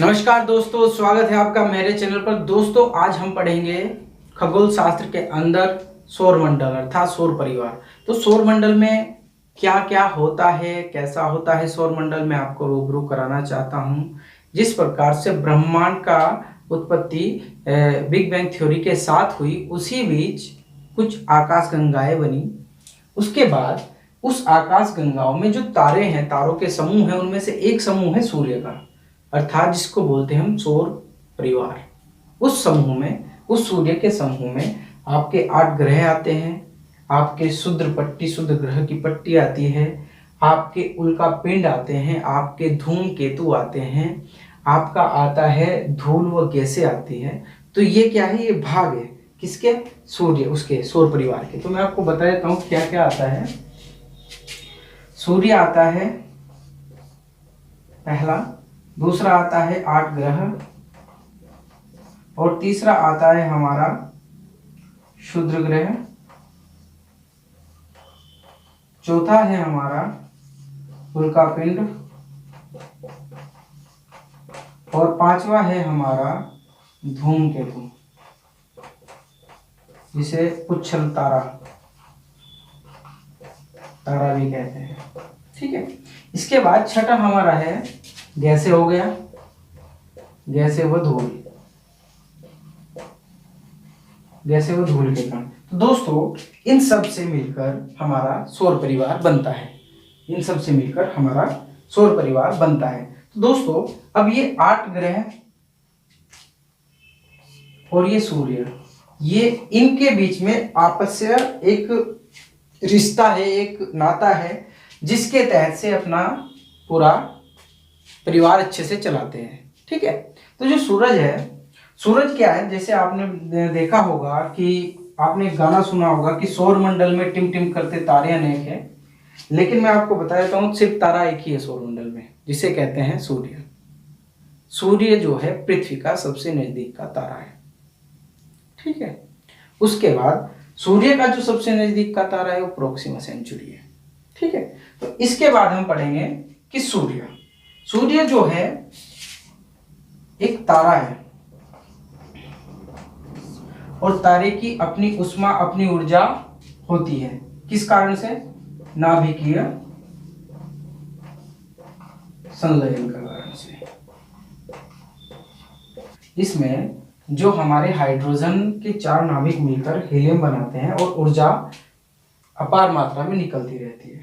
नमस्कार दोस्तों, स्वागत है आपका मेरे चैनल पर। दोस्तों आज हम पढ़ेंगे खगोल शास्त्र के अंदर सौर मंडल अर्थात सौर परिवार। तो सौर मंडल में क्या क्या होता है, कैसा होता है सौर मंडल, मैं आपको रूबरू कराना चाहता हूँ। जिस प्रकार से ब्रह्मांड का उत्पत्ति बिग बैंग थ्योरी के साथ हुई, उसी बीच कुछ आकाश गंगाएं बनी। उसके बाद उस आकाश गंगाओं में जो तारे हैं, तारों के समूह हैं, उनमें से एक समूह है सूर्य का, अर्थात जिसको बोलते हैं हम सौर परिवार। उस समूह में, उस सूर्य के समूह में आपके 8 ग्रह आते हैं, आपके शुद्ध ग्रह की पट्टी आती है, आपके उल्का पिंड आते हैं, आपके धूमकेतु आते हैं, आपका आता है धूल व गैसें आती हैं। तो ये क्या है, ये भाग है किसके, सूर्य, उसके सौर परिवार के। तो मैं आपको बता देता हूँ क्या क्या आता है। सूर्य आता है पहला, दूसरा आता है 8 ग्रह, और तीसरा आता है हमारा शुद्र ग्रह, चौथा है हमारा उल्का पिंड, और पांचवा है हमारा धूमकेतु, जिसे पुच्छल तारा भी कहते हैं। ठीक है, इसके बाद छठा हमारा है गैसें हो गया, गैसें व धूल, गैसें व धूल के कण। तो दोस्तों इन सब से मिलकर हमारा सौर परिवार बनता है, इन सब से मिलकर हमारा सौर परिवार बनता है। तो दोस्तों अब ये 8 ग्रह और ये सूर्य, ये इनके बीच में आपस से एक रिश्ता है, एक नाता है, जिसके तहत से अपना पूरा परिवार अच्छे से चलाते हैं। ठीक है, तो जो सूरज है, सूरज क्या है, जैसे आपने देखा होगा कि आपने गाना सुना होगा कि सौर मंडल में टिम टिम करते तारे अनेक हैं, लेकिन मैं आपको बता देता हूँ सिर्फ तारा एक ही है सौर मंडल में, जिसे कहते हैं सूर्य। सूर्य जो है पृथ्वी का सबसे नजदीक का तारा है। ठीक है, उसके बाद सूर्य का जो सबसे नजदीक का तारा है वो प्रोक्सिमा सेंचुरी है। ठीक है, तो इसके बाद हम पढ़ेंगे कि सूर्य जो है एक तारा है, और तारे की अपनी उष्मा, अपनी ऊर्जा होती है। किस कारण से? नाभिकीय संलयन के कारण से। इसमें जो हमारे हाइड्रोजन के 4 नाभिक मिलकर हीलियम बनाते हैं और ऊर्जा अपार मात्रा में निकलती रहती है।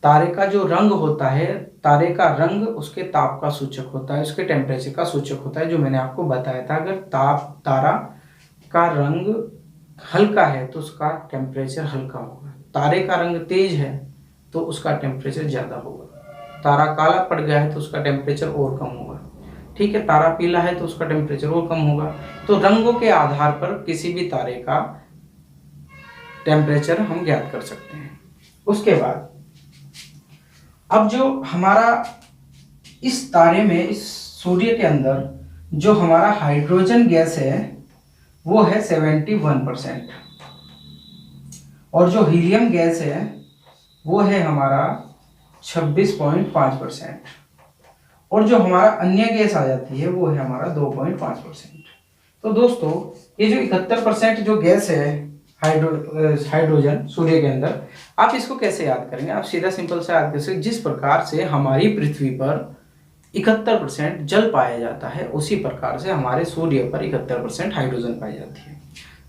तारे का जो रंग होता है, तारे का रंग उसके ताप का सूचक होता है, उसके टेम्परेचर का सूचक होता है, जो मैंने आपको बताया था। अगर तारा का रंग हल्का है तो उसका टेम्परेचर हल्का होगा, तारे का रंग तेज है तो उसका टेम्परेचर ज़्यादा होगा, तारा काला पड़ गया है तो उसका टेम्परेचर और कम होगा। ठीक है, तारा पीला है तो उसका टेम्परेचर और कम होगा। तो रंगों के आधार पर किसी भी तारे का टेम्परेचर हम ज्ञात कर सकते हैं। उसके बाद अब जो हमारा इस तारे में, इस सूर्य के अंदर जो हमारा हाइड्रोजन गैस है वो है 71%, और जो हीलियम गैस है वो है हमारा 26.5%, और जो हमारा अन्य गैस आ जाती है वो है हमारा 2.5%। तो दोस्तों ये जो 71% जो गैस है हाइड्रोजन सूर्य के अंदर, आप इसको कैसे याद करेंगे? आप सीधा सिंपल से याद कर सकते, जिस प्रकार से हमारी पृथ्वी पर 71% जल पाया जाता है, उसी प्रकार से हमारे सूर्य पर 71% हाइड्रोजन पाई जाती है।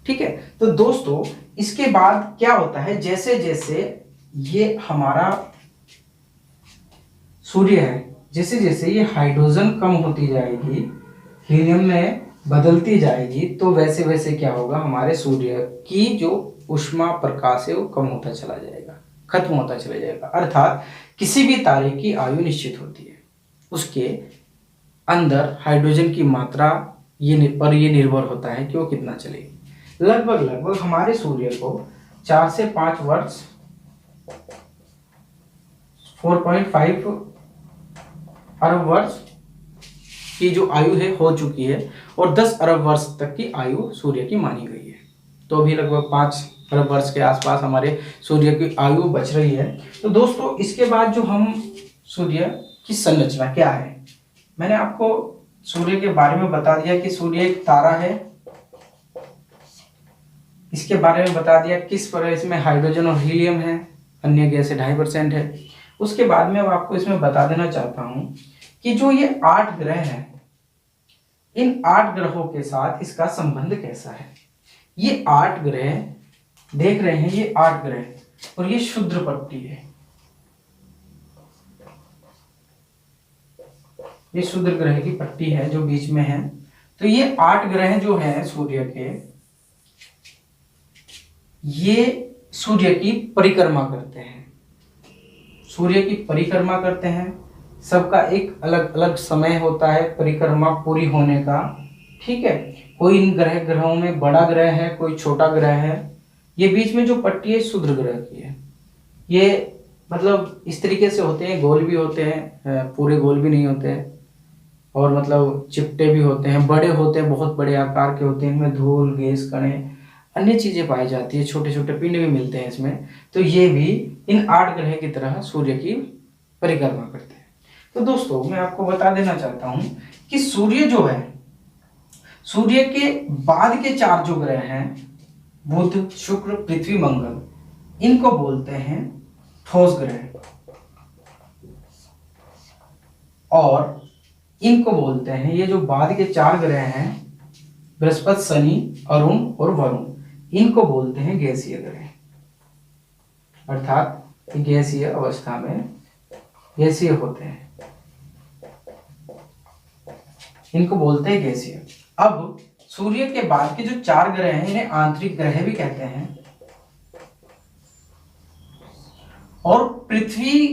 ठीक है, तो दोस्तों इसके बाद क्या होता है, जैसे जैसे ये हमारा सूर्य है, जैसे जैसे ये हाइड्रोजन कम होती जाएगी, हीलियम में बदलती जाएगी, तो वैसे वैसे क्या होगा, हमारे सूर्य की जो ऊष्मा प्रकाश है वो कम होता चला जाएगा, खत्म होता चला जाएगा। अर्थात किसी भी तारे की आयु निश्चित होती है, उसके अंदर हाइड्रोजन की मात्रा ये निर्भर होता है कि वो कितना चलेगी। लगभग हमारे सूर्य को 4 से 5 वर्ष, 4.5 अरब वर्ष की जो आयु है हो चुकी है, और 10 अरब वर्ष तक की आयु सूर्य की मानी गई है। तो अभी लगभग 5 अरब वर्ष के आसपास हमारे सूर्य की आयु बच रही है। तो दोस्तों इसके बाद जो हम सूर्य की संरचना क्या है, मैंने आपको सूर्य के बारे में बता दिया कि सूर्य एक तारा है, इसके बारे में बता दिया किस पर इसमें हाइड्रोजन और हीलियम है, अन्य गैस 2.5% है। उसके बाद में अब आपको इसमें बता देना चाहता हूं कि जो ये 8 ग्रह हैं, इन 8 ग्रहों के साथ इसका संबंध कैसा है। ये 8 ग्रह देख रहे हैं, ये 8 ग्रह और ये क्षुद्र पट्टी है, ये क्षुद्र ग्रह की पट्टी है जो बीच में है। तो ये 8 ग्रह जो हैं सूर्य के, ये सूर्य की परिक्रमा करते हैं, सूर्य की परिक्रमा करते हैं। सबका एक अलग अलग समय होता है परिक्रमा पूरी होने का, ठीक है। कोई इन ग्रहों में बड़ा ग्रह है, कोई छोटा ग्रह है। ये बीच में जो पट्टी है क्षुद्र ग्रह की है। ये मतलब इस तरीके से होते हैं, गोल भी होते हैं, पूरे गोल भी नहीं होते हैं, और मतलब चिपटे भी होते हैं, बड़े होते हैं, बहुत बड़े आकार के होते हैं। इनमें धूल, गैस, कणे, अन्य चीजें पाई जाती है, छोटे छोटे पिंड भी मिलते हैं इसमें। तो ये भी इन 8 ग्रह की तरह सूर्य की परिक्रमा करते हैं। तो दोस्तों मैं आपको बता देना चाहता हूं कि सूर्य जो है, सूर्य के बाद के 4 जो ग्रह हैं, बुध, शुक्र, पृथ्वी, मंगल, इनको बोलते हैं ठोस ग्रह, और इनको बोलते हैं, ये जो बाद के 4 ग्रह हैं, बृहस्पति, शनि, अरुण और वरुण, इनको बोलते हैं गैसीय ग्रह, अर्थात गैसीय अवस्था में गैसीय होते हैं, इनको बोलते हैं गैसीय। अब सूर्य के बाद के जो 4 ग्रह हैं, इन्हें आंतरिक ग्रह भी कहते हैं, और पृथ्वी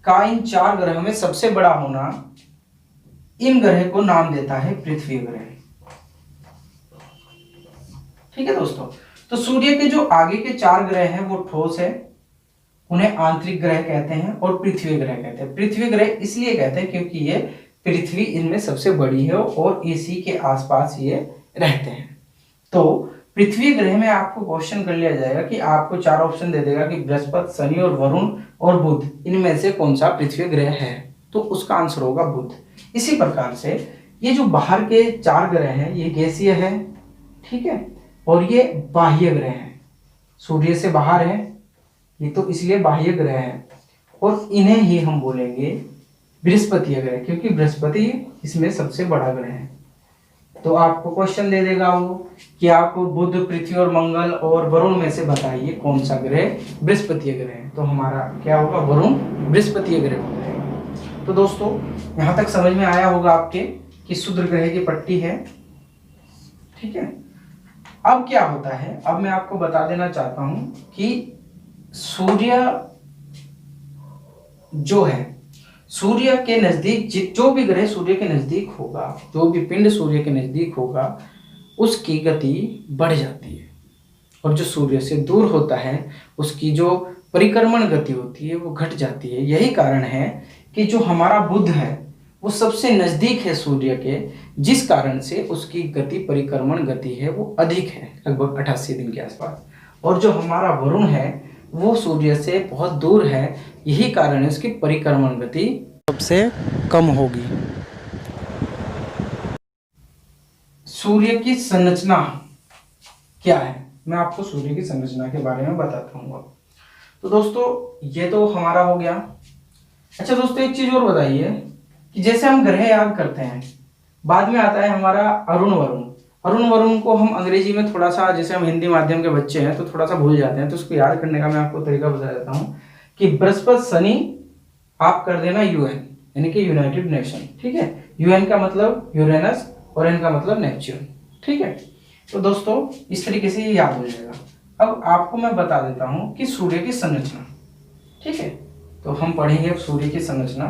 का इन 4 ग्रहों में सबसे बड़ा होना इन ग्रह को नाम देता है पृथ्वी ग्रह, ठीक है दोस्तों। तो सूर्य के जो आगे के 4 ग्रह हैं वो ठोस है, उन्हें आंतरिक ग्रह कहते हैं, और पृथ्वी ग्रह कहते हैं। पृथ्वी ग्रह इसलिए कहते हैं क्योंकि ये पृथ्वी इनमें सबसे बड़ी है और इसी के आसपास ये रहते हैं। तो पृथ्वी ग्रह में आपको क्वेश्चन कर लिया जाएगा कि आपको 4 ऑप्शन दे देगा कि बृहस्पति, शनि और वरुण और बुध, इनमें से कौन सा पृथ्वी ग्रह है, तो उसका आंसर होगा बुध। इसी प्रकार से ये जो बाहर के 4 ग्रह हैं, ये गैसीय है, ठीक है, और ये बाह्य ग्रह हैं, सूर्य से बाहर है ये, तो इसलिए बाह्य ग्रह है, और इन्हें ही हम बोलेंगे बृहस्पतिय ग्रह, क्योंकि बृहस्पति इसमें सबसे बड़ा ग्रह है। तो आपको क्वेश्चन दे देगा वो कि आप बुध, पृथ्वी और मंगल और वरुण में से बताइए कौन सा ग्रह बृहस्पतिय ग्रह है, तो हमारा क्या होगा, वरुण बृहस्पतिय ग्रह हो जाएगा। तो दोस्तों यहाँ तक समझ में आया होगा आपके कि क्षुद्र ग्रह की पट्टी है, ठीक है। अब क्या होता है, अब मैं आपको बता देना चाहता हूं कि सूर्य जो है, सूर्य के नजदीक जो भी ग्रह सूर्य के नजदीक होगा, जो भी पिंड सूर्य के नजदीक होगा, उसकी गति बढ़ जाती है, और जो सूर्य से दूर होता है उसकी जो परिक्रमण गति होती है वो घट जाती है। यही कारण है कि जो हमारा बुध है वो सबसे नजदीक है सूर्य के, जिस कारण से उसकी गति, परिक्रमण गति है वो अधिक है, लगभग 88 दिन के आसपास, और जो हमारा वरुण है वो सूर्य से बहुत दूर है, यही कारण है उसकी परिक्रमण गति सबसे कम होगी। सूर्य की संरचना क्या है, मैं आपको सूर्य की संरचना के बारे में बताता हूँ। तो दोस्तों ये तो हमारा हो गया। अच्छा दोस्तों एक चीज और बताइए कि जैसे हम ग्रह याद करते हैं, बाद में आता है हमारा अरुण वरुण। अरुण वरुण को हम अंग्रेजी में थोड़ा सा, जैसे हम हिंदी माध्यम के बच्चे हैं तो थोड़ा सा भूल जाते हैं, तो उसको याद करने का मैं आपको तरीका बता देता हूँ कि बृहस्पति, शनि आप कर देना यूएन, यानी कि यूनाइटेड नेशन, ठीक है। यूएन का मतलब यूरेनस और एन का मतलब नेपच्यून, ठीक है। तो दोस्तों इस तरीके से ये याद हो जाएगा। अब आपको मैं बता देता हूँ कि सूर्य की संरचना, ठीक है। तो हम पढ़ेंगे अब सूर्य की संरचना,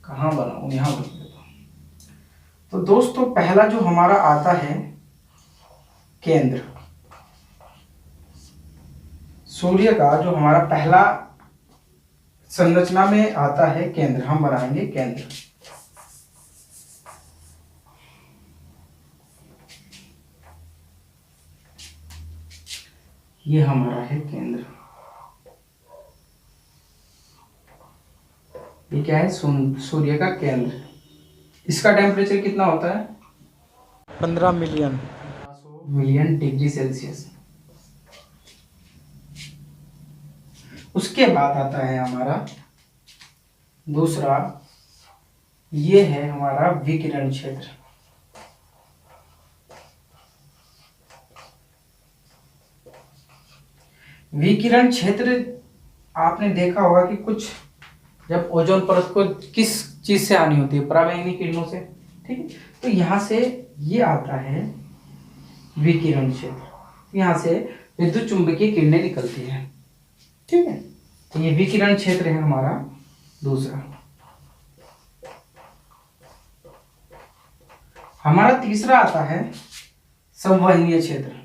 कहाँ बनाऊं, यहाँ बना देता हूँ। तो दोस्तों पहला जो हमारा आता है केंद्र, सूर्य का जो हमारा पहला संरचना में आता है केंद्र, हम बनाएंगे केंद्र। ये हमारा है केंद्र, ये क्या है, सूर्य का केंद्र। इसका टेम्परेचर कितना होता है? 15 मिलियन। 1500 million degree Celsius. उसके बाद आता है हमारा दूसरा, ये है हमारा विकिरण क्षेत्र। विकिरण क्षेत्र आपने देखा होगा कि कुछ जब ओजोन परत को किस चीज से हानि होती है, पराबैंगनी किरणों से, ठीक है। तो यहाँ से ये आता है विकिरण क्षेत्र, यहाँ से विद्युत चुंबकीय किरणें निकलती हैं, ठीक है। तो ये विकिरण क्षेत्र है हमारा दूसरा। हमारा तीसरा आता है संवहनीय क्षेत्र।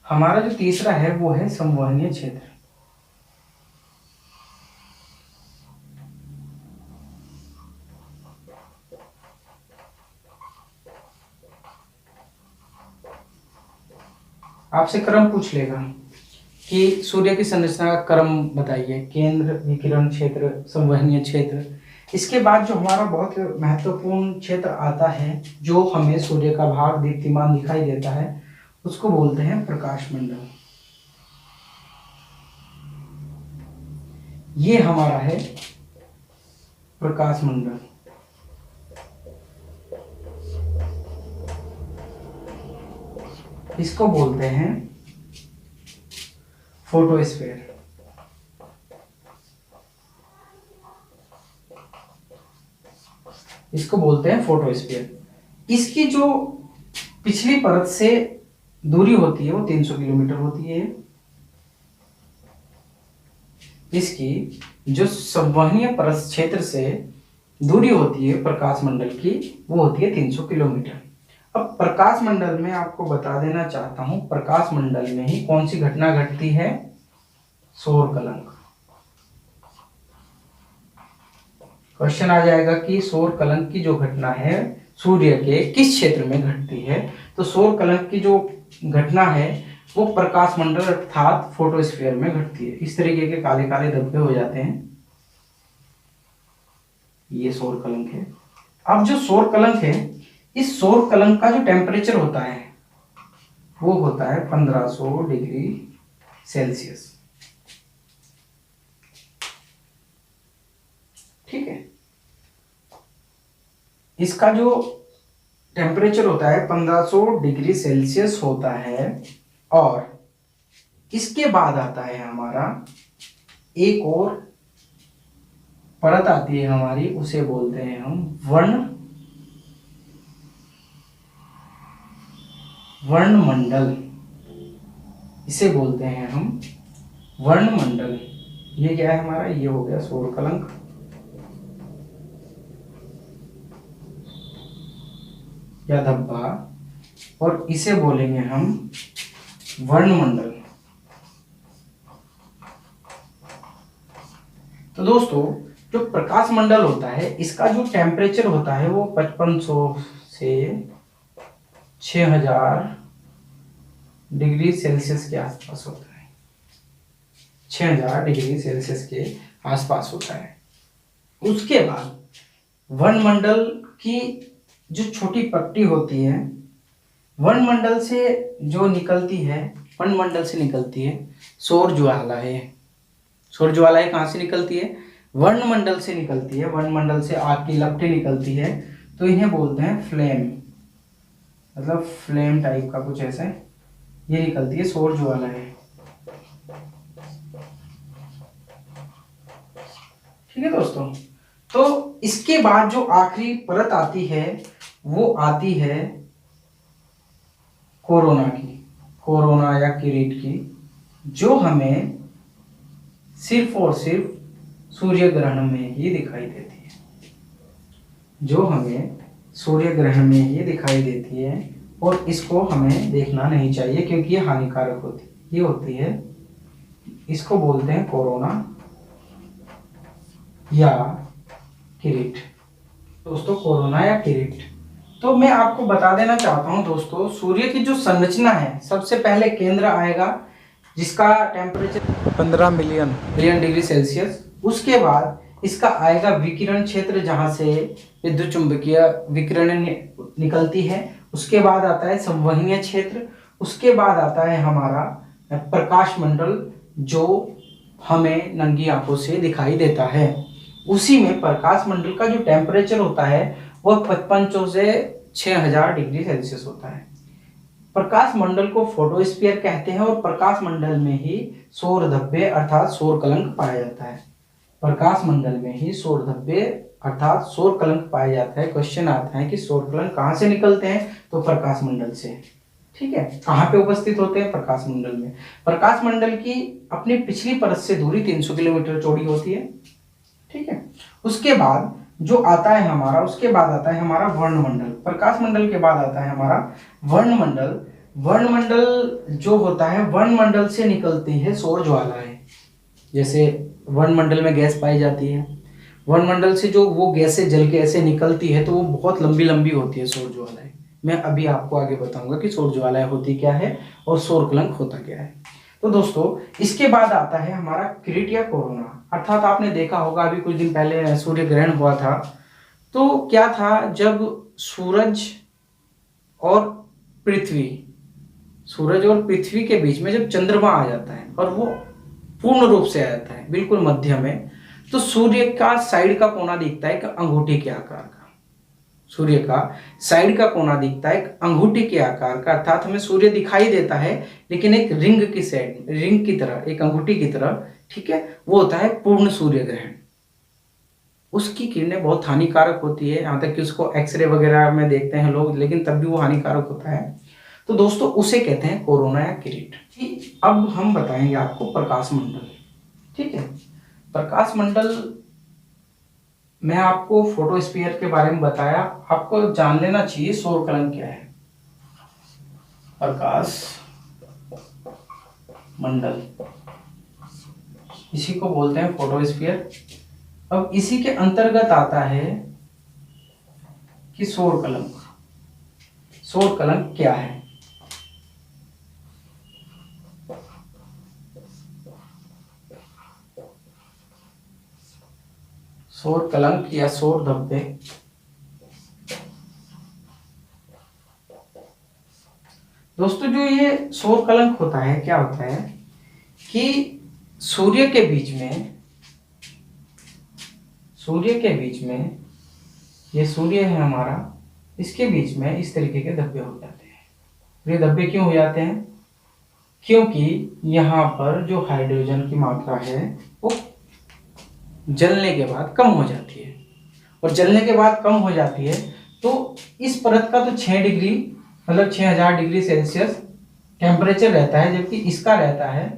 हमारा जो तीसरा है वो है संवहनीय क्षेत्र। आपसे क्रम पूछ लेगा कि सूर्य की संरचना का क्रम बताइए, केंद्र, विकिरण क्षेत्र, संवहनीय क्षेत्र। इसके बाद जो हमारा बहुत महत्वपूर्ण क्षेत्र आता है, जो हमें सूर्य का भाग दीप्तिमान दिखाई देता है, उसको बोलते हैं प्रकाश मंडल। ये हमारा है प्रकाश मंडल। इसको बोलते हैं फोटोस्फीयर। इसको बोलते हैं फोटोस्फीयर। इसकी जो पिछली परत से दूरी होती है वो 300 किलोमीटर होती है। इसकी जो संवहनीय परत क्षेत्र से दूरी होती है प्रकाश मंडल की, वो होती है 300 किलोमीटर। अब प्रकाश मंडल में आपको बता देना चाहता हूं, प्रकाश मंडल में ही कौन सी घटना घटती है? सौर कलंक। क्वेश्चन आ जाएगा कि सौर कलंक की जो घटना है सूर्य के किस क्षेत्र में घटती है? तो सौर कलंक की जो घटना है वो प्रकाश मंडल अर्थात फोटोस्फीयर में घटती है। इस तरीके के काले काले धब्बे हो जाते हैं, ये सौर कलंक है। अब जो सौर कलंक है, इस सौर कलंक का जो टेम्परेचर होता है वो होता है 1500 डिग्री सेल्सियस, ठीक है। इसका जो टेम्परेचर होता है 1500 डिग्री सेल्सियस होता है। और इसके बाद आता है हमारा एक और परत आती है हमारी, उसे बोलते हैं हम वर्णमंडल। इसे बोलते हैं हम वर्णमंडल। ये क्या है हमारा? ये हो गया सौर कलंक। या धब्बा, और इसे बोलेंगे हम वर्णमंडल। तो दोस्तों, जो प्रकाश मंडल होता है इसका जो टेम्परेचर होता है वो 5500 से 6000 डिग्री सेल्सियस के आसपास होता है। 6000 डिग्री सेल्सियस के आसपास होता है। उसके बाद वर्णमंडल की जो छोटी पट्टी होती है, वर्णमंडल से जो निकलती है, वर्णमंडल से निकलती है सौर ज्वालाएं। सौर ज्वालाएं कहाँ से निकलती है? वर्णमंडल से निकलती है। वर्णमंडल से आग की लपटें निकलती है, तो इन्हें बोलते हैं फ्लेम, मतलब फ्लेम टाइप का कुछ ऐसा ये निकलती है सौर ज्वालाएं, ठीक है दोस्तों। तो इसके बाद जो आखिरी परत आती है वो आती है कोरोना की, कोरोना या किरीट की, जो हमें सिर्फ और सिर्फ सूर्य ग्रहण में ही दिखाई देती है। जो हमें सूर्य ग्रहण में ही दिखाई देती है, और इसको हमें देखना नहीं चाहिए क्योंकि ये हानिकारक होती है। ये होती है, इसको बोलते हैं कोरोना या किरीट। दोस्तों, कोरोना या किरीट तो मैं आपको बता देना चाहता हूं दोस्तों, सूर्य की जो संरचना है, सबसे पहले केंद्र आएगा जिसका temperature 15 million million degree Celsius. उसके बाद इसका आएगा विकिरण क्षेत्र, जहां से विद्युत चुंबकीय विकिरण निकलती है। उसके बाद आता है संवहनीय क्षेत्र। उसके बाद आता है हमारा प्रकाश मंडल, जो हमें नंगी आंखों से दिखाई देता है। उसी में प्रकाश मंडल का जो टेम्परेचर होता है वह 5500 से 6000 डिग्री सेल्सियस होता है। प्रकाश मंडल को फोटोस्फीयर कहते हैं और प्रकाश मंडल में ही सौर धब्बे अर्थात सौर कलंक पाया जाता है। प्रकाश मंडल में ही सौर धब्बे अर्थात सौर कलंक पाया जाता है। क्वेश्चन आता है कि सौर कलंक कहाँ से निकलते हैं, तो प्रकाश मंडल से। ठीक है, कहाँ पे उपस्थित होते हैं, प्रकाश मंडल में। प्रकाश मंडल की अपनी पिछली परत से दूरी 300 किलोमीटर चौड़ी होती है। ठीक है, उसके बाद जो आता है हमारा, उसके बाद आता है हमारा वर्णमंडल। प्रकाश मंडल के बाद आता है हमारा वर्णमंडल। वर्णमंडल जो होता है, वर्णमंडल से निकलती है सौर ज्वालाएं। जैसे वर्णमंडल में गैस पाई जाती है, वर्णमंडल से जो वो गैसें जल के ऐसे निकलती है तो वो बहुत लंबी लंबी होती है सौर ज्वालाएं। मैं अभी आपको आगे बताऊंगा कि सौर ज्वालाएं होती क्या है और सौर कलंक होता क्या है। तो दोस्तों, इसके बाद आता है हमारा किरीट या कोरोना, अर्थात आपने देखा होगा अभी कुछ दिन पहले सूर्य ग्रहण हुआ था। तो क्या था, जब सूरज और पृथ्वी के बीच में जब चंद्रमा आ जाता है और वो पूर्ण रूप से आ जाता है बिल्कुल मध्य में, तो सूर्य का साइड का कोना दिखता है एक अंगूठी के आकार का। सूर्य का साइड का कोना दिखता है एक अंगूठी के आकार का, अर्थात हमें सूर्य दिखाई देता है लेकिन एक रिंग की तरह, एक अंगूठी की तरह। ठीक है, वो होता है पूर्ण सूर्य ग्रहण। उसकी किरणें बहुत हानिकारक होती है, यहाँ तक कि उसको एक्सरे वगैरह में देखते हैं लोग, लेकिन तब भी वो हानिकारक होता है। तो दोस्तों, उसे कहते हैं कोरोना या किरीट। अब हम बताएंगे आपको प्रकाश मंडल। ठीक है, प्रकाश मंडल मैं आपको फोटोस्फीयर के बारे में बताया, आपको जान लेना चाहिए सौर कलंक क्या है। प्रकाश मंडल, इसी को बोलते हैं फोटोस्फीयर। अब इसी के अंतर्गत आता है कि सौर कलंक। सौर कलंक क्या है? सौर कलंक या सौर धब्बे दोस्तों, जो ये सौर कलंक होता है, क्या होता है कि सूर्य के बीच में ये सूर्य है हमारा, इसके बीच में इस तरीके के धब्बे हो जाते हैं। ये धब्बे क्यों हो जाते हैं? क्योंकि यहाँ पर जो हाइड्रोजन की मात्रा है वो जलने के बाद कम हो जाती है, और जलने के बाद कम हो जाती है तो इस परत का तो 6 डिग्री मतलब 6000 डिग्री सेल्सियस टेम्परेचर रहता है, जबकि इसका रहता है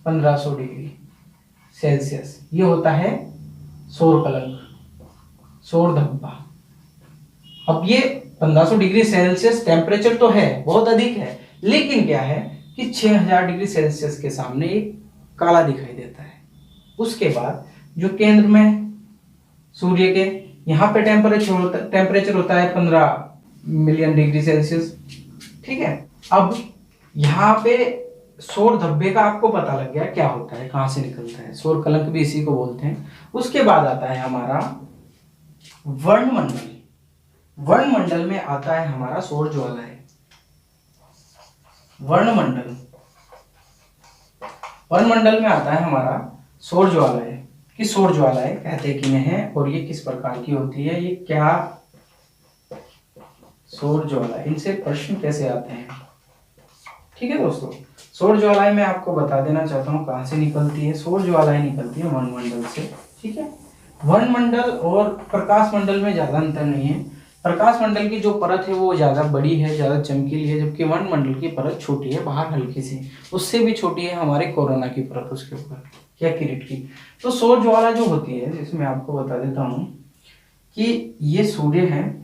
1500 डिग्री सेल्सियस। ये होता है सौर कलंक, सौर धब्बा। अब ये 1500 डिग्री सेल्सियस टेम्परेचर तो है, बहुत अधिक है, लेकिन क्या है कि 6000 डिग्री सेल्सियस के सामने एक काला दिखाई देता है। उसके बाद जो केंद्र में सूर्य के यहाँ पे टेम्परेचर होता है 15 मिलियन डिग्री सेल्सियस। ठीक है, अब यहाँ पे सौर धब्बे का आपको पता लग गया क्या होता है, कहाँ से निकलता है। सौर कलंक भी इसी को बोलते हैं। उसके बाद आता है हमारा वर्णमंडल। वर्णमंडल में आता है हमारा सौर ज्वालाएं। वर्णमंडल में आता है हमारा सौर ज्वालाएं। कि सौर ज्वालाएं कहते किन्हें हैं और ये किस प्रकार की होती है, ये क्या सौर ज्वालाएं, इनसे प्रश्न कैसे आते हैं। ठीक है दोस्तों, सौर ज्वालाएं मैं आपको बता देना चाहता हूँ कहाँ से निकलती है। सौर ज्वालाएं निकलती है वर्णमंडल से। ठीक है, वर्णमंडल और प्रकाश मंडल में ज्यादा अंतर नहीं है। प्रकाश मंडल की जो परत है वो ज्यादा बड़ी है, ज्यादा चमकीली है, जबकि वर्णमंडल की परत छोटी है, बाहर हल्की सी, उससे भी छोटी है हमारे कोरोना की परत उसके ऊपर या किरीट की। तो सौर ज्वाला जो होती है, जिसमें आपको बता देता हूं कि ये सूर्य है,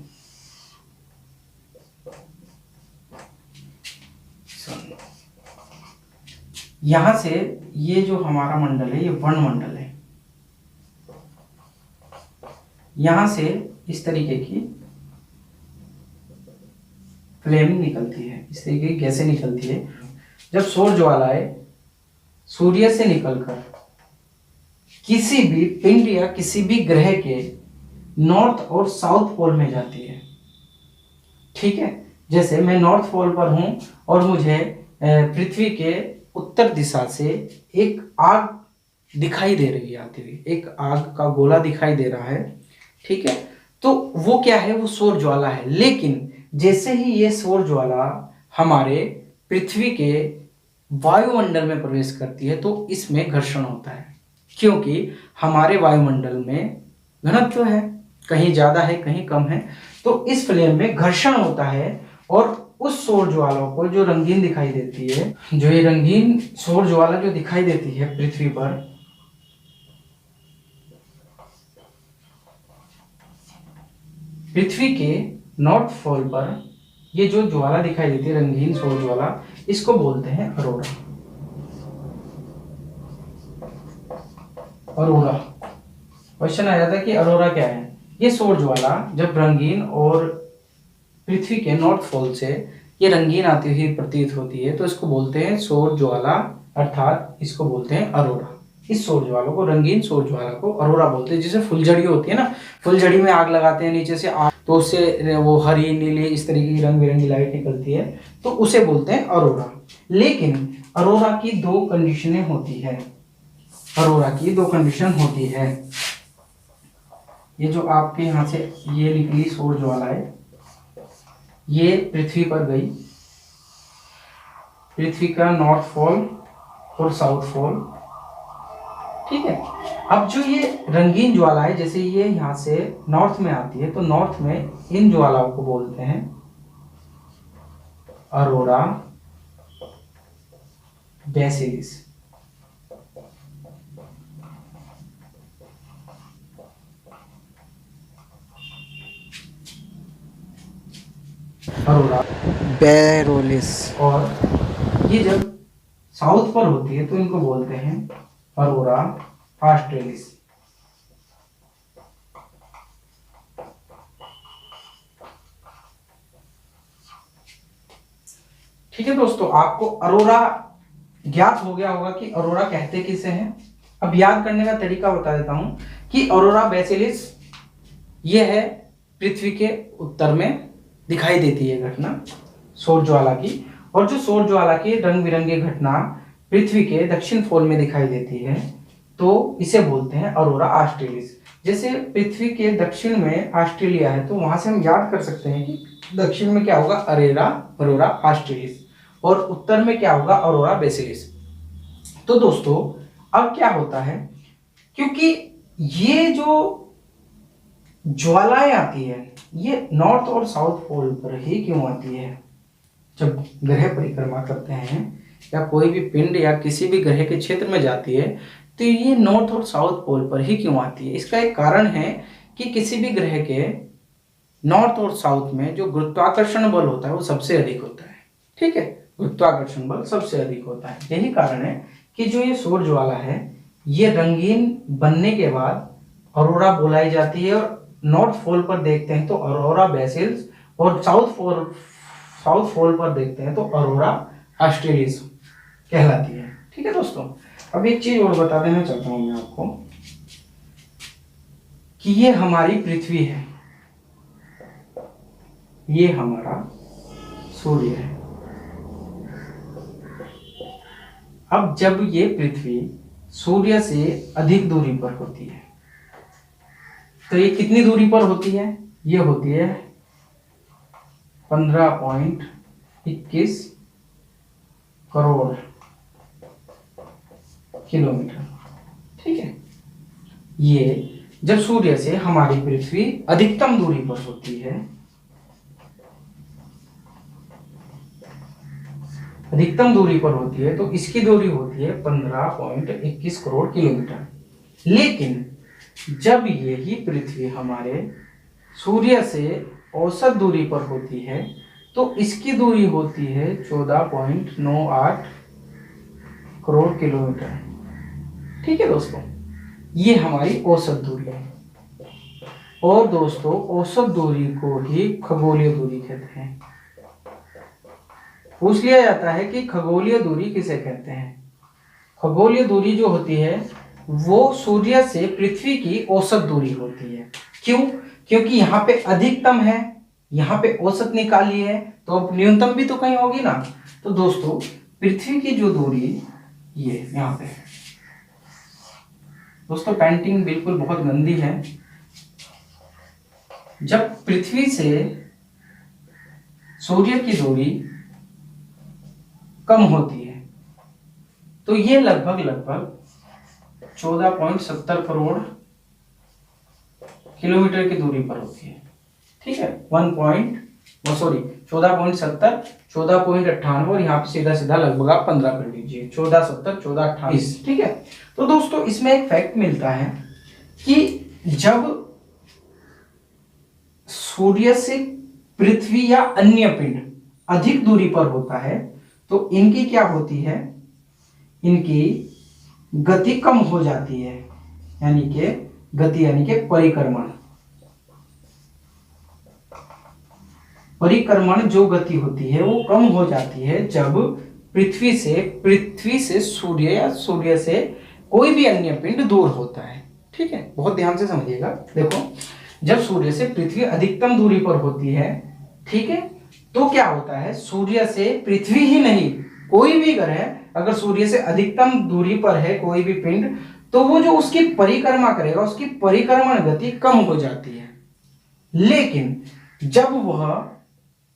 यहां से ये जो हमारा मंडल है ये वर्णमंडल है, यहां से इस तरीके की फ्लेम निकलती है, इस तरीके की गैसें निकलती है। जब सौर ज्वालाएं सूर्य से निकलकर किसी भी पिंड या किसी भी ग्रह के नॉर्थ और साउथ पोल में जाती है, ठीक है। जैसे मैं नॉर्थ पोल पर हूं और मुझे पृथ्वी के उत्तर दिशा से एक आग दिखाई दे रही है आती हुई, एक आग का गोला दिखाई दे रहा है, ठीक है। तो वो क्या है, वो सौर ज्वाला है। लेकिन जैसे ही ये सौर ज्वाला हमारे पृथ्वी के वायुमंडल में प्रवेश करती है तो इसमें घर्षण होता है, क्योंकि हमारे वायुमंडल में घनत्व है, कहीं ज्यादा है कहीं कम है, तो इस फ्लेम में घर्षण होता है और उस सौर ज्वाला को जो रंगीन दिखाई देती है, जो ये रंगीन सौर ज्वाला जो दिखाई देती है पृथ्वी पर, पृथ्वी के नॉर्थ पोल पर ये जो ज्वाला दिखाई देती है रंगीन सौर ज्वाला, इसको बोलते हैं अरोरा। अरोरा क्वेश्चन आ जाता है कि अरोरा क्या है। ये सौर ज्वाला जब रंगीन और पृथ्वी के नॉर्थ पोल से ये रंगीन आती हुई प्रतीत होती है तो इसको बोलते हैं सौर ज्वाला, अर्थात इसको बोलते हैं अरोरा। इस सौर ज्वाला को, रंगीन सौर ज्वाला को अरोरा बोलते हैं। जैसे फुलझड़ी होती है ना, फुलझड़ी में आग लगाते हैं नीचे से आग, तो उससे वो हरी नीली इस तरीके की रंग बिरंगी लाइट निकलती है, तो उसे बोलते हैं अरोरा। लेकिन अरोरा की दो कंडीशनें होती है, अरोरा की दो कंडीशन होती है। ये जो आपके यहाँ से ये निकली सौर ज्वाला है, ये पृथ्वी पर गई, पृथ्वी का नॉर्थ पोल और साउथ पोल, ठीक है। अब जो ये रंगीन ज्वाला है, जैसे ये यहाँ से नॉर्थ में आती है तो नॉर्थ में इन ज्वालाओं को बोलते हैं अरोरा बेसिलिस। अरोरा बेरोलिस। और ये जब साउथ पर होती है तो इनको बोलते हैं अरोरा ऑस्ट्रेलिस। ठीक है दोस्तों, आपको अरोरा ज्ञात हो गया होगा कि अरोरा कहते किसे हैं। अब याद करने का तरीका बता देता हूं कि अरोरा बेसिलिस ये है पृथ्वी के उत्तर में दिखाई देती है घटना सौर ज्वाला की, और जो सौर ज्वाला की रंग बिरंगी घटना पृथ्वी के दक्षिण पोल में दिखाई देती है तो इसे बोलते हैं अरोरा ऑस्ट्रेलिस। जैसे पृथ्वी के दक्षिण में ऑस्ट्रेलिया है तो वहां से हम याद कर सकते हैं कि दक्षिण में क्या होगा, अरोरा ऑस्ट्रेलिस, और उत्तर में क्या होगा, अरोरा बेसिलिस। तो दोस्तों अब क्या होता है, क्योंकि ये जो ज्वालाएं आती है ये नॉर्थ और साउथ पोल पर ही क्यों आती है। जब ग्रह परिक्रमा करते हैं या कोई भी पिंड या किसी भी ग्रह के क्षेत्र में जाती है तो ये नॉर्थ और साउथ पोल पर ही क्यों आती है। इसका एक कारण है कि किसी भी ग्रह के नॉर्थ और साउथ में जो गुरुत्वाकर्षण बल होता है वो सबसे अधिक होता है, ठीक है, गुरुत्वाकर्षण बल सबसे अधिक होता है। यही कारण है कि जो ये सौर ज्वाला है ये रंगीन बनने के बाद अरोरा बुलाई जाती है, और नॉर्थ पोल पर देखते हैं तो अरोरा बेसिल्स, और साउथ पोल पर देखते हैं तो अरोरा ऑस्ट्रेलिस कहलाती है। ठीक है दोस्तों, अब एक चीज और बता देना चाहता हूं मैं आपको कि ये हमारी पृथ्वी है, ये हमारा सूर्य है। अब जब ये पृथ्वी सूर्य से अधिक दूरी पर होती है तो ये कितनी दूरी पर होती है, ये होती है 15.21 करोड़ किलोमीटर, ठीक है। ये जब सूर्य से हमारी पृथ्वी अधिकतम दूरी पर होती है, अधिकतम दूरी पर होती है तो इसकी दूरी होती है 15.21 करोड़ किलोमीटर। लेकिन जब यही पृथ्वी हमारे सूर्य से औसत दूरी पर होती है तो इसकी दूरी होती है 14.98 करोड़ किलोमीटर, ठीक है दोस्तों। ये हमारी औसत दूरी है, और दोस्तों औसत दूरी को ही खगोलीय दूरी कहते हैं। पूछ लिया जाता है कि खगोलीय दूरी किसे कहते हैं। खगोलीय दूरी जो होती है वो सूर्य से पृथ्वी की औसत दूरी होती है। क्यों? क्योंकि यहाँ पे अधिकतम है, यहाँ पे औसत निकाली है, तो अब न्यूनतम भी तो कहीं होगी ना। तो दोस्तों पृथ्वी की जो दूरी ये यहाँ पे, दोस्तों पेंटिंग बिल्कुल बहुत गंदी है। जब पृथ्वी से सूर्य की दूरी कम होती है तो ये लगभग 14.70 करोड़ किलोमीटर की दूरी पर होती है। ठीक है, 14.70, 14.98 और यहाँ पे सीधा सीधा लगभग आप 15 कर लीजिए, 1470, 1428। ठीक है, तो दोस्तों इसमें एक फैक्ट मिलता है कि जब सूर्य से पृथ्वी या अन्य पिंड अधिक दूरी पर होता है तो इनकी क्या होती है, इनकी गति कम हो जाती है, यानी कि गति यानी कि परिक्रमण जो गति होती है वो कम हो जाती है जब पृथ्वी से सूर्य या सूर्य से कोई भी अन्य पिंड दूर होता है। ठीक है, बहुत ध्यान से समझिएगा। देखो जब सूर्य से पृथ्वी अधिकतम दूरी पर होती है, ठीक है, तो क्या होता है, सूर्य से पृथ्वी ही नहीं कोई भी ग्रह अगर सूर्य से अधिकतम दूरी पर है कोई भी पिंड, तो वो जो उसकी परिक्रमा करेगा उसकी परिक्रमण गति कम हो जाती है। लेकिन जब वह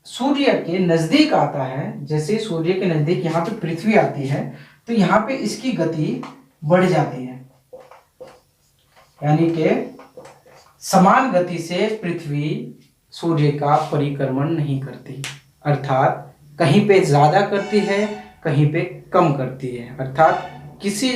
सूर्य के नजदीक आता है, जैसे सूर्य के नजदीक यहाँ पे पृथ्वी आती है तो यहाँ पे इसकी गति बढ़ जाती है, यानी कि समान गति से पृथ्वी सूर्य का परिक्रमण नहीं करती, अर्थात कहीं पे ज्यादा करती है कहीं पे कम करती है। अर्थात किसी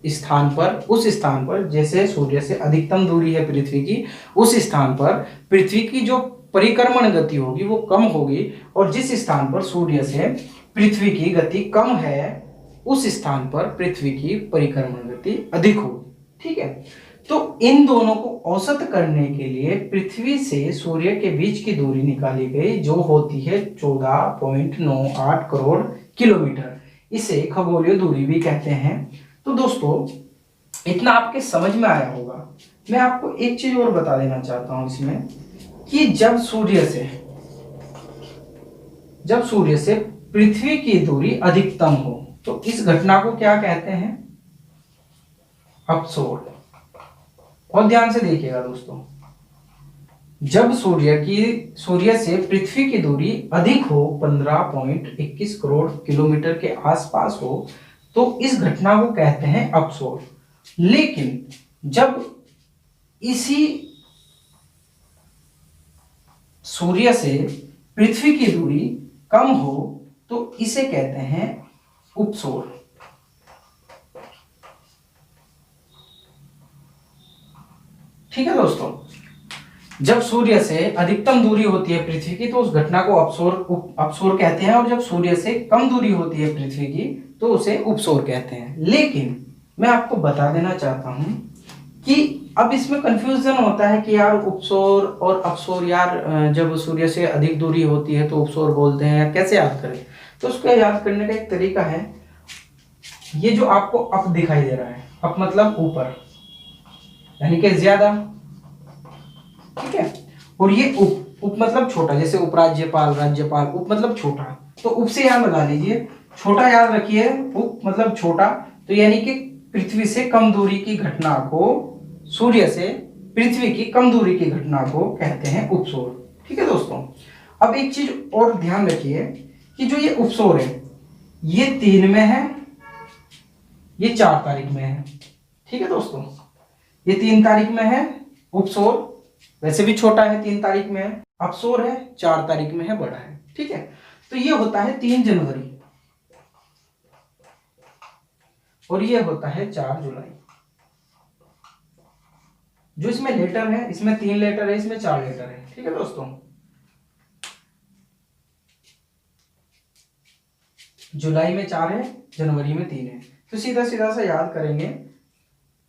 स्थान पर, उस स्थान पर जैसे सूर्य से अधिकतम दूरी है पृथ्वी की, उस स्थान पर पृथ्वी की जो परिक्रमण गति होगी वो कम होगी, और जिस स्थान पर सूर्य से पृथ्वी की गति कम है उस स्थान पर पृथ्वी की परिक्रमण गति अधिक होगी। ठीक है, तो इन दोनों को औसत करने के लिए पृथ्वी से सूर्य के बीच की दूरी निकाली गई जो होती है 14.98 करोड़ किलोमीटर। इसे खगोलीय दूरी भी कहते हैं। तो दोस्तों इतना आपके समझ में आया होगा। मैं आपको एक चीज और बता देना चाहता हूं इसमें कि जब सूर्य से पृथ्वी की दूरी अधिकतम हो तो इस घटना को क्या कहते हैं, अपसोर। और ध्यान से देखिएगा दोस्तों, जब सूर्य से पृथ्वी की दूरी अधिक हो 15.21 करोड़ किलोमीटर के आसपास हो तो इस घटना को कहते हैं अपसोर। लेकिन जब इसी सूर्य से पृथ्वी की दूरी कम हो तो इसे कहते हैं उपसोर। ठीक है दोस्तों, जब सूर्य से अधिकतम दूरी होती है पृथ्वी की तो उस घटना को अपसोर कहते हैं, और जब सूर्य से कम दूरी होती है पृथ्वी की तो उसे उपसोर कहते हैं। लेकिन मैं आपको बता देना चाहता हूं कि अब इसमें कंफ्यूजन होता है कि यार उपसोर और अपसोर, यार जब सूर्य से अधिक दूरी होती है तो उपसोर बोलते हैं, यार कैसे याद करें। तो उसको याद करने का एक तरीका है, ये जो आपको अप दिखाई दे रहा है, अप मतलब ऊपर यानी कि ज्यादा, ठीक है, और ये उप मतलब छोटा, जैसे उपराज्यपाल, राज्यपाल, उप मतलब छोटा, तो उप से याद लगा लीजिए, छोटा याद रखिए, उप मतलब छोटा, तो यानी कि पृथ्वी से कम दूरी की घटना को, सूर्य से पृथ्वी की कम दूरी की घटना को कहते हैं उपसोर। ठीक है दोस्तों, अब एक चीज और ध्यान रखिए कि जो ये उपसोर है ये 3 में है, ये 4 तारीख में है। ठीक है दोस्तों, ये 3 तारीख में है उपसोर, वैसे भी छोटा है 3 तारीख में है, अपसोर है 4 तारीख में है, बड़ा है। ठीक है, तो ये होता है 3 जनवरी और ये होता है 4 जुलाई। जो इसमें लेटर है, इसमें 3 लेटर है, इसमें 4 लेटर है। ठीक है दोस्तों, जुलाई में 4 है, जनवरी में 3 है, तो सीधा सीधा सा याद करेंगे,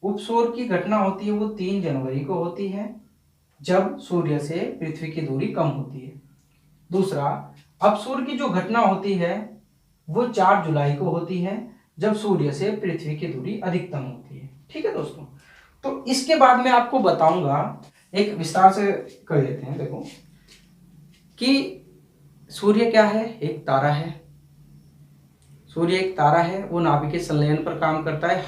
उपसोर की घटना होती है वो 3 जनवरी को होती है जब सूर्य से पृथ्वी की दूरी कम होती है। दूसरा, अपसोर की जो घटना होती है वो 4 जुलाई को होती है, जब सूर्य से पृथ्वी की दूरी अधिकतम होती है। ठीक है दोस्तों, तो इसके बाद मैं आपको बताऊंगा, एक विस्तार से कर लेते हैं। देखो कि सूर्य क्या है, एक तारा है। सूर्य एक तारा है, वो नाभिकीय संलयन पर काम करता है।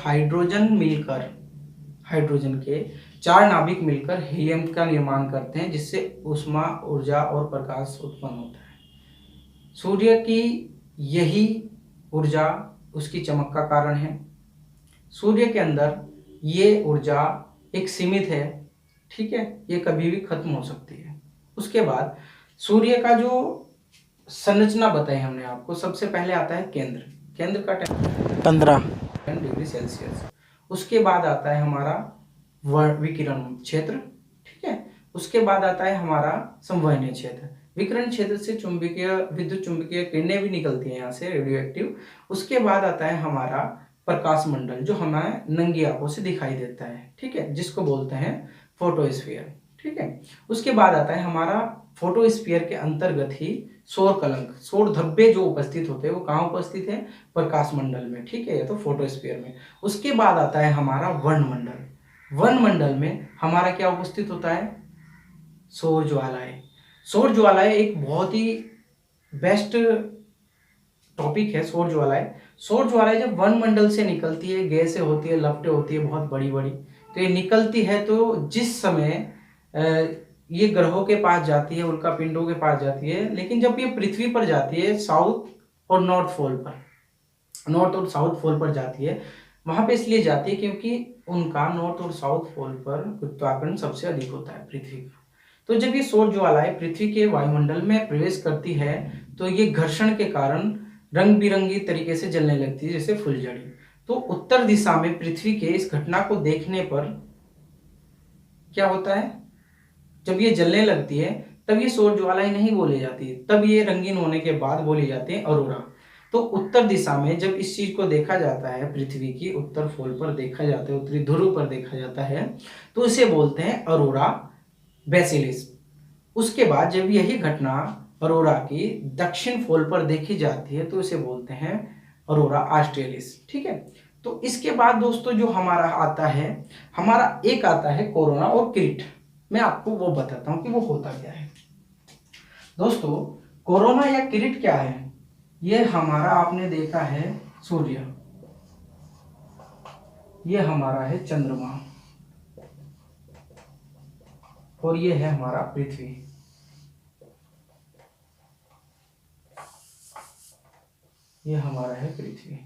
हाइड्रोजन के 4 नाभिक मिलकर हीलियम का निर्माण करते हैं, जिससे ऊष्मा, ऊर्जा और प्रकाश उत्पन्न होता है। सूर्य की यही ऊर्जा उसकी चमक का कारण है। सूर्य के अंदर ये ऊर्जा एक सीमित है, ठीक है, ये कभी भी खत्म हो सकती है। उसके बाद सूर्य का जो संरचना बताई हमने आपको, सबसे पहले आता है केंद्र का 15 डिग्री सेल्सियस। उसके बाद आता है हमारा विकिरण क्षेत्र, ठीक है। उसके बाद आता है हमारा संवहनीय क्षेत्र। विकिरण क्षेत्र से विद्युत चुंबकीय किरणें भी निकलती हैं यहाँ से, रेडियो एक्टिव। उसके बाद आता है हमारा प्रकाश मंडल, जो हमें नंगी आंखों से दिखाई देता है, ठीक है, जिसको बोलते हैं फोटोस्फीयर, ठीक है। उसके बाद आता है हमारा फोटोस्फीयर के अंतर्गत ही सौर कलंक, सौर धब्बे जो उपस्थित होते हैं, वो कहाँ उपस्थित है, प्रकाश मंडल में, ठीक है, तो फोटोस्फीयर में। उसके बाद आता है हमारा वर्णमंडल। वर्णमंडल में हमारा क्या उपस्थित होता है, सौर ज्वालाएं। सौर ज्वालाएं एक बहुत ही बेस्ट टॉपिक है, सौर ज्वालाएं। सौर ज्वालाएं जब वर्णमंडल से निकलती है, गैसें होती है, लपटें होती है बहुत बड़ी बड़ी, तो ये निकलती है, तो जिस समय ये ग्रहों के पास जाती है, उल्का पिंडों के पास जाती है, लेकिन जब ये पृथ्वी पर जाती है, साउथ और नॉर्थ पोल पर, नॉर्थ और साउथ पोल पर जाती है, वहां पे इसलिए जाती है क्योंकि उनका नॉर्थ और साउथ पोल पर गुरुत्वाकर्षण सबसे अधिक होता है पृथ्वी का। तो जब ये सौर ज्वालाएं पृथ्वी के वायुमंडल में प्रवेश करती है, तो ये घर्षण के कारण रंग बिरंगी तरीके से जलने लगती है, जैसे फुलझड़ी। तो उत्तर दिशा में पृथ्वी के इस घटना को देखने पर क्या होता है, जब ये जलने लगती है, तब ये सौर ज्वालाएं नहीं बोली जाती, तब ये रंगीन होने के बाद बोली जाती है अरोरा। तो उत्तर दिशा में जब इस चीज को देखा जाता है, पृथ्वी की उत्तर पोल पर देखा जाता है, उत्तरी ध्रुव पर देखा जाता है, तो इसे बोलते हैं अरोरा बेसिलिस। उसके बाद जब यही घटना अरोरा की दक्षिण पोल पर देखी जाती है, तो इसे बोलते हैं अरोरा ऑस्ट्रेलिस, ठीक है। तो इसके बाद दोस्तों जो हमारा आता है, हमारा एक आता है कोरोना और किरीट। मैं आपको वो बताता हूं कि वो होता क्या है। दोस्तों कोरोना या किरीट क्या है, ये हमारा आपने देखा है सूर्य, ये हमारा है चंद्रमा, और ये है हमारा पृथ्वी। ये हमारा है पृथ्वी।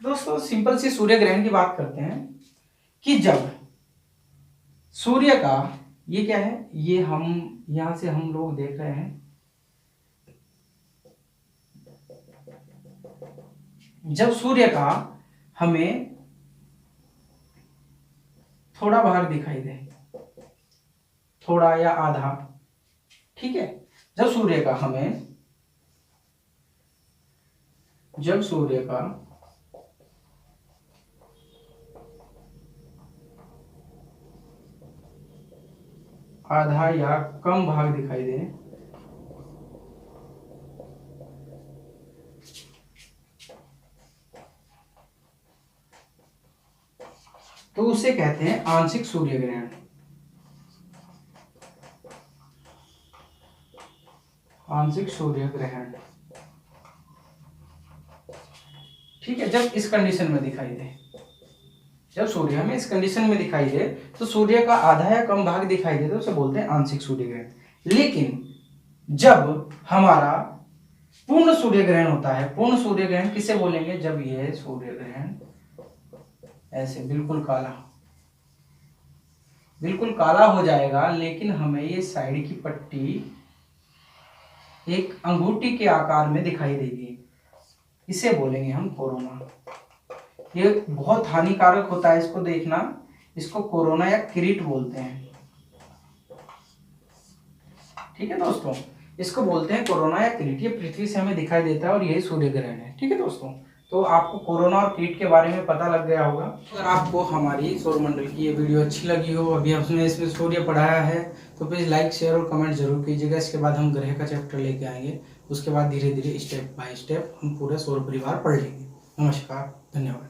दोस्तों सिंपल सी सूर्य ग्रहण की बात करते हैं कि जब सूर्य का, ये क्या है, ये हम यहां से हम लोग देख रहे हैं, जब सूर्य का हमें थोड़ा भाग दिखाई दे, थोड़ा या आधा, ठीक है, जब सूर्य का आधा या कम भाग दिखाई दे, तो उसे कहते हैं आंशिक सूर्य ग्रहण। आंशिक सूर्य ग्रहण, ठीक है। जब इस कंडीशन में दिखाई दे, जब सूर्य हमें इस कंडीशन में दिखाई दे, तो सूर्य का आधा या कम भाग दिखाई दे, तो उसे बोलते हैं आंशिक सूर्य ग्रहण। लेकिन जब हमारा पूर्ण सूर्य ग्रहण होता है, पूर्ण सूर्य ग्रहण किसे बोलेंगे, जब यह सूर्य ग्रहण ऐसे बिल्कुल काला हो जाएगा, लेकिन हमें ये साइड की पट्टी एक अंगूठी के आकार में दिखाई देगी, इसे बोलेंगे हम कोरोना। ये बहुत हानिकारक होता है इसको देखना, इसको कोरोना या किरीट बोलते हैं, ठीक है दोस्तों, इसको बोलते हैं कोरोना या किरीट। ये पृथ्वी से हमें दिखाई देता है और यही सूर्य ग्रहण है, ठीक है दोस्तों। तो आपको कोरोना और किरीट के बारे में पता लग गया होगा। अगर आपको हमारी सौरमंडल की ये वीडियो अच्छी लगी हो, अभी हमने इसमें सूर्य पढ़ाया है, तो प्लीज़ लाइक शेयर और कमेंट जरूर कीजिएगा। इसके बाद हम ग्रह का चैप्टर लेके आएंगे, उसके बाद धीरे धीरे स्टेप बाय स्टेप हम पूरे सौर परिवार पढ़ लेंगे। नमस्कार, धन्यवाद।